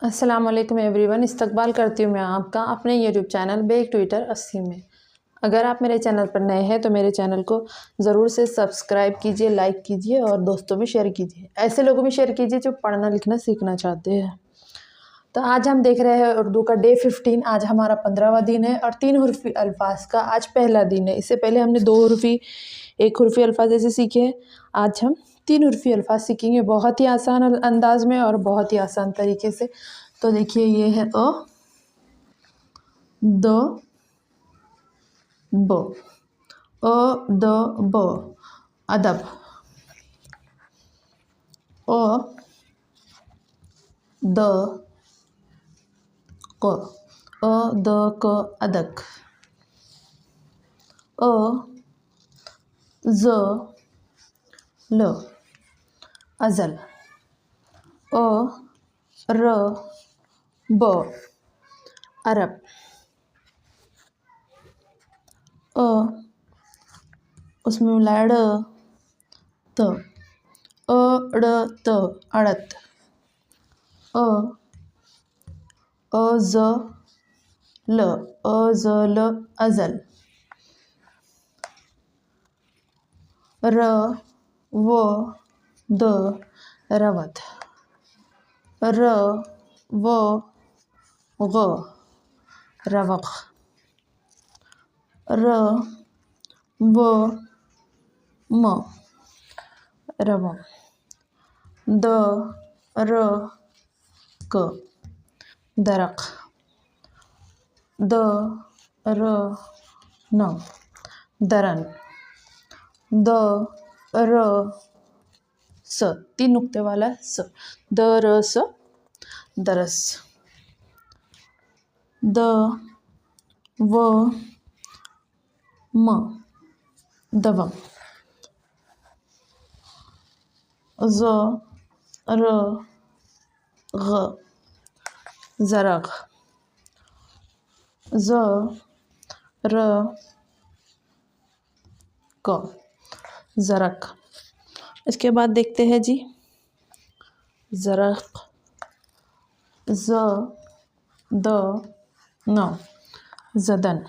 अस्सलाम वालेकुम एवरीवन। इस्तकबाल करती हूँ मैं आपका अपने यूट्यूब चैनल बेक ट्विटर 80 में। अगर आप मेरे चैनल पर नए हैं तो मेरे चैनल को ज़रूर से सब्सक्राइब कीजिए, लाइक कीजिए और दोस्तों में शेयर कीजिए। ऐसे लोगों में शेयर कीजिए जो पढ़ना लिखना सीखना चाहते हैं। तो आज हम देख रहे हैं उर्दू का डे 15। आज हमारा 15वां दिन है और 3 हुर्फ़ी अल्फाज का आज पहला दिन है। इससे पहले हमने 2 हुर्फ़ी 1 हुर्फ़ी अल्फाज ऐसे सीखे हैं। आज हम 3 हुर्फ़ी अल्फाज सीखेंगे बहुत ही आसान अंदाज में और बहुत ही आसान तरीके से। तो देखिए, ये है अ, द, ब, अ, द, ब, अदब, अ, द, क, अ, द, क, अदक, अ, ज, ल, अज़ल, अ, र, ब, अरब, अ, उसमें मिलाया ड़, त, अ, ड़, त, अड़त, अ, ज, ल, अ, ज, ल, अज़ल, र, व, द, रवत, र, व, ग, रवक, र, व, म, रवम, द, र, क, दरक, द, र, न, दरन, द, र, स, 3 नुक्ते वाला स, द, र, स, दरस, द, व, म, दवम, ज़, र, ग, ज़रग, ज़, र, क, ज़रक। इसके बाद देखते हैं जी, ज़रक, ज़, द, न, ज़दन।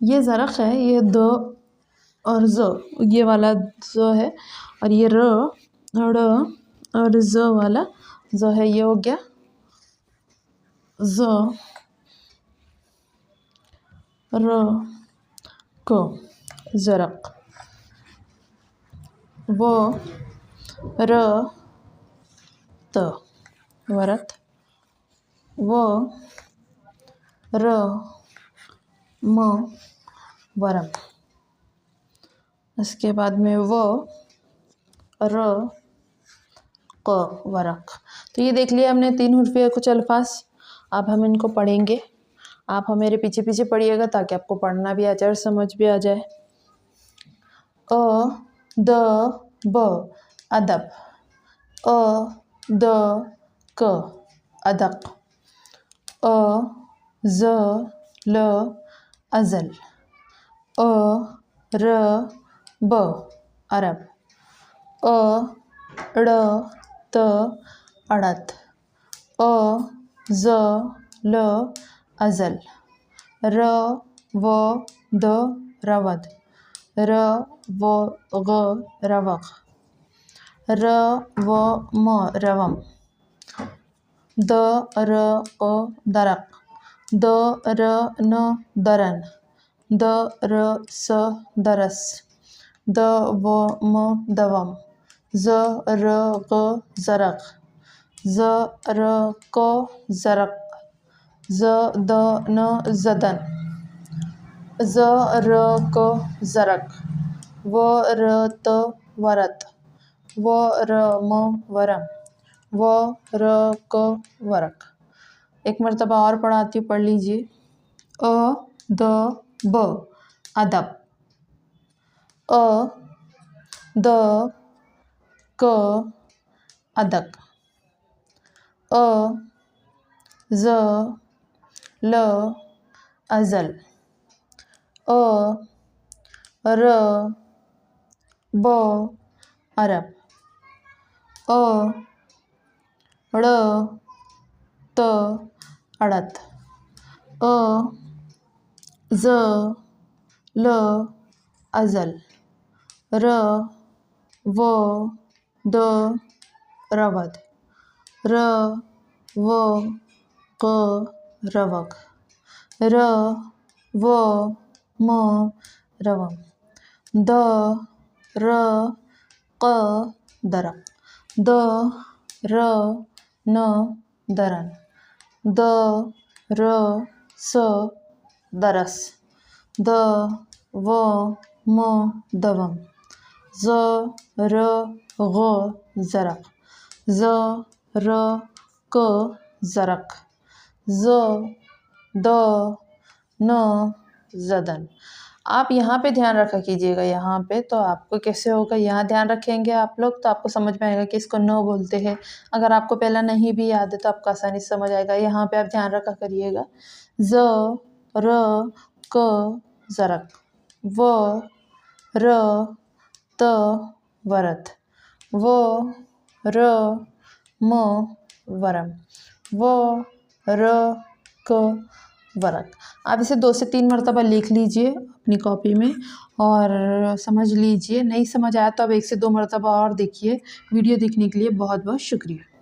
ये ज़रक है, ये द और ज़, ये वाला ज़ है, और ये र, ड़ और ज़ वाला ज़ है। ये हो गया ज़, र, क, ज़रक, व, र, त, वरत, व, र, म, वरम। इसके बाद में व, र, क, वरक। तो ये देख लिया हमने 3 हुर्फ़ी कुछ अल्फाज। अब हम इनको पढ़ेंगे। आप मेरे पीछे पीछे पढ़िएगा ताकि आपको पढ़ना भी आ जाए और समझ भी आ जाए। अ, द, ब, अदब, अ, द, क, अदक, अ, ज, ल, अज़ल, अ, र, ब, अरब, अ, ड़, त, अड़त, अ, ज, ल, अज़ल, र, व, द, रवद, र, व, ग, रवक, र, व, म, रवम, द, र, क, दरक, द, र, न, दरन, द, र, स, दरस, द, व, म, दवम, ज, र, ग, ज़रक, ज, र, क, ज़रक, ज, द, न, ज़दन, ज, र, क, ज़रक, व, र, त, वरत, व, र, म, वरम, व, र, क, वरक। एक मरतबा और पढ़ाती हूँ, पढ़ लीजिए। अ, द, ब, अदब, अ, द, क, अदक, अ, ज, ल, अज़ल, अ, र, ब, अरब, अ, ड़ त अड़त, अ ज ल अज़ल, र व द रवद, र व क रवक, र व म रवम, द र क दरक, द र न दरन, द र स दरस, द व म दवम, ज र ग ज़रक, ज र क ज़रक, ज द न ज़दन। आप यहाँ पे ध्यान रखा कीजिएगा, यहाँ पे तो आपको कैसे होगा, यहाँ ध्यान रखेंगे आप लोग तो आपको समझ में आएगा कि इसको न बोलते हैं। अगर आपको पहला नहीं भी याद है तो आपको आसानी से समझ आएगा। यहाँ पे आप ध्यान रखा करिएगा, ज र क ज़रक, व र त वरत, व र म वरम, व र क वरक। आप इसे 2 से 3 मरतबा लिख लीजिए अपनी कॉपी में और समझ लीजिए। नहीं समझ आया तो अब 1 से 2 मरतबा और देखिए। वीडियो देखने के लिए बहुत बहुत शुक्रिया।